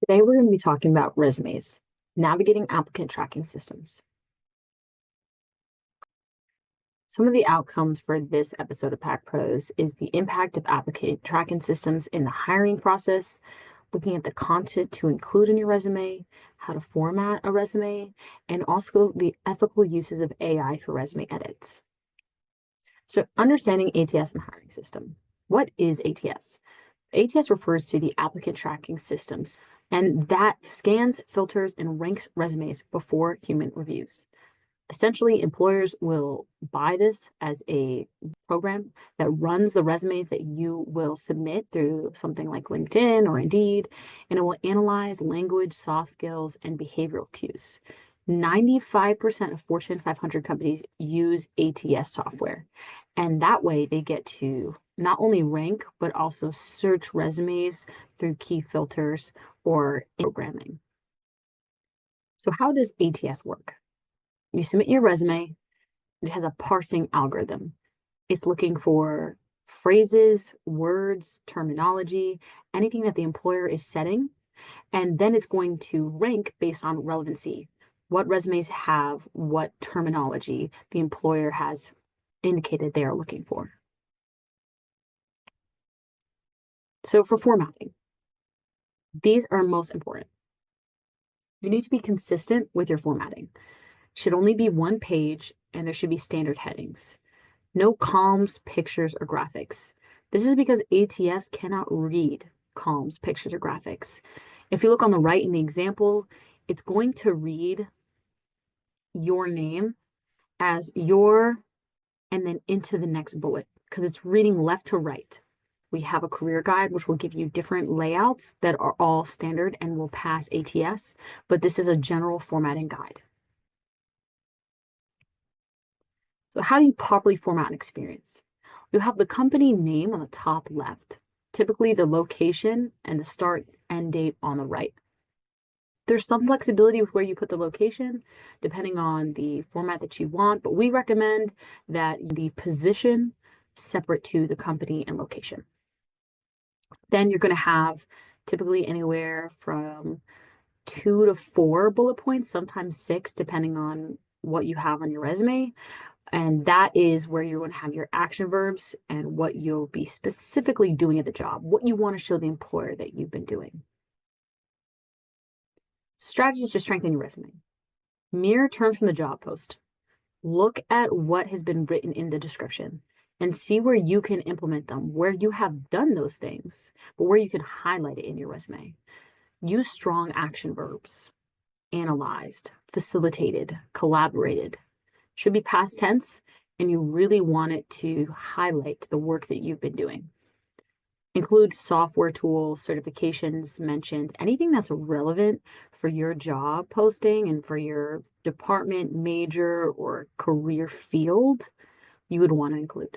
Today, we're going to be talking about resumes, navigating applicant tracking systems. Some of the outcomes for this episode of PackPros is the impact of applicant tracking systems in the hiring process, looking at the content to include in your resume, how to format a resume, and also the ethical uses of AI for resume edits. So, understanding ATS and hiring system. What is ATS? ATS refers to the applicant tracking systems, and that scans, filters, and ranks resumes before human reviews. Essentially, employers will buy this as a program that runs the resumes that you will submit through something like LinkedIn or Indeed, and it will analyze language, soft skills, and behavioral cues. 95% of Fortune 500 companies use ATS software, and that way they get to not only rank, but also search resumes through key filters or programming. So, how does ATS work? You submit your resume, it has a parsing algorithm. It's looking for phrases, words, terminology, anything that the employer is setting, and then it's going to rank based on relevancy. What resumes have what terminology the employer has indicated they are looking for. So for formatting, these are most important. You need to be consistent with your formatting. Should only be one page, and there should be standard headings. No columns, pictures, or graphics. This is because ATS cannot read columns, pictures, or graphics. If you look on the right in the example, it's going to read your name as your and then into the next bullet because it's reading left to right. We have a career guide, which will give you different layouts that are all standard and will pass ATS, but this is a general formatting guide. So how do you properly format an experience? You'll have the company name on the top left, typically the location and the start end date on the right. There's some flexibility with where you put the location, depending on the format that you want, but we recommend that the position separate to the company and location. Then you're going to have typically anywhere from 2 to 4 bullet points, sometimes 6, depending on what you have on your resume. And that is where you're going to have your action verbs and what you'll be specifically doing at the job, what you want to show the employer that you've been doing. Strategies to strengthen your resume. Mirror terms from the job post. Look at what has been written in the description and see where you can implement them, where you have done those things, but where you can highlight it in your resume. Use strong action verbs. Analyzed, facilitated, collaborated. Should be past tense, and you really want it to highlight the work that you've been doing. Include software tools, certifications mentioned, anything that's relevant for your job posting and for your department, major, or career field, you would want to include.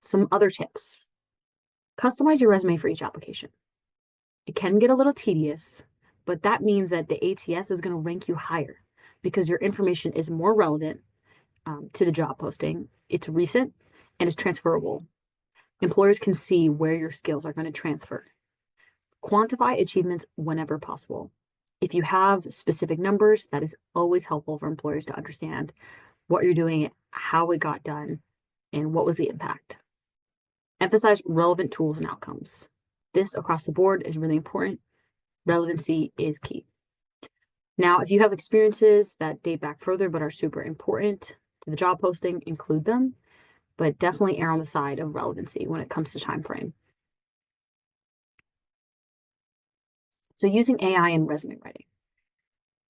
Some other tips. Customize your resume for each application. It can get a little tedious, but that means that the ATS is going to rank you higher because your information is more relevant to the job posting. It's recent and it's transferable. Employers can see where your skills are going to transfer. Quantify achievements whenever possible. If you have specific numbers, that is always helpful for employers to understand what you're doing, how it got done, and what was the impact. Emphasize relevant tools and outcomes. This across the board is really important. Relevancy is key. Now, if you have experiences that date back further but are super important to the job posting, include them, but definitely err on the side of relevancy when it comes to time frame. So using AI in resume writing.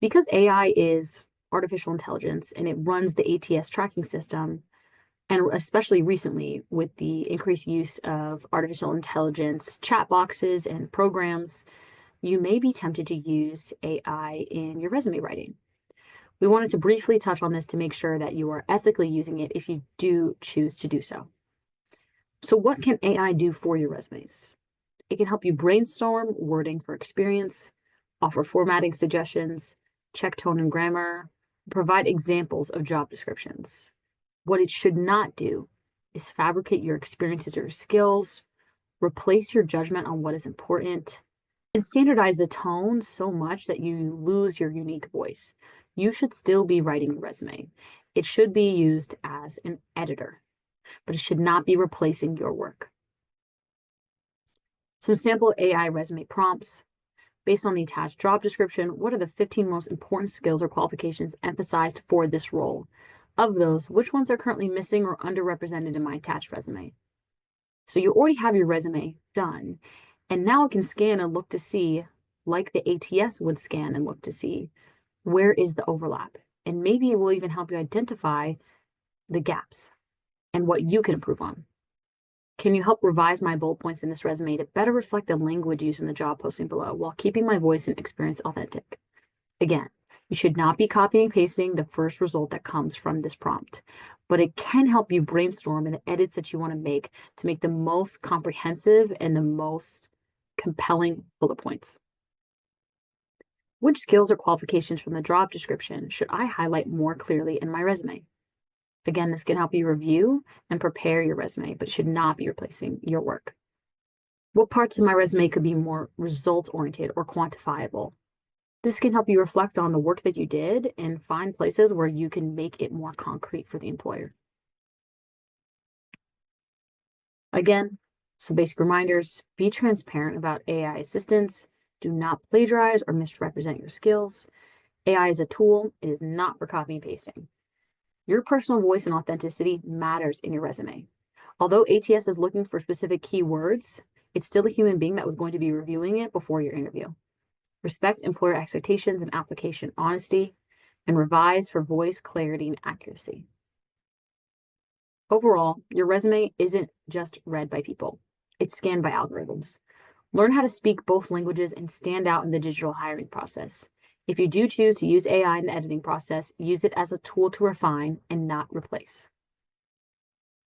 Because AI is artificial intelligence and it runs the ATS tracking system, and especially recently with the increased use of artificial intelligence chat boxes and programs, you may be tempted to use AI in your resume writing. We wanted to briefly touch on this to make sure that you are ethically using it if you do choose to do so. So what can AI do for your resumes? It can help you brainstorm wording for experience, offer formatting suggestions, check tone and grammar, provide examples of job descriptions. What it should not do is fabricate your experiences or skills, replace your judgment on what is important, and standardize the tone so much that you lose your unique voice. You should still be writing a resume. It should be used as an editor, but it should not be replacing your work. Some sample AI resume prompts. Based on the attached job description, what are the 15 most important skills or qualifications emphasized for this role? Of those, which ones are currently missing or underrepresented in my attached resume? So you already have your resume done, and now it can scan and look to see, like the ATS would scan and look to see, where is the overlap? And maybe it will even help you identify the gaps and what you can improve on. Can you help revise my bullet points in this resume to better reflect the language used in the job posting below while keeping my voice and experience authentic? Again, you should not be copying and pasting the first result that comes from this prompt, but it can help you brainstorm the edits that you want to make the most comprehensive and the most compelling bullet points. Which skills or qualifications from the job description should I highlight more clearly in my resume? Again, this can help you review and prepare your resume, but it should not be replacing your work. What parts of my resume could be more results-oriented or quantifiable? This can help you reflect on the work that you did and find places where you can make it more concrete for the employer. Again, some basic reminders: be transparent about AI assistance. Do not plagiarize or misrepresent your skills. AI is a tool. It is not for copy and pasting. Your personal voice and authenticity matters in your resume. Although ATS is looking for specific keywords, it's still a human being that was going to be reviewing it before your interview. Respect employer expectations and application honesty, and revise for voice clarity and accuracy. Overall, your resume isn't just read by people. It's scanned by algorithms. Learn how to speak both languages and stand out in the digital hiring process. If you do choose to use AI in the editing process, use it as a tool to refine and not replace.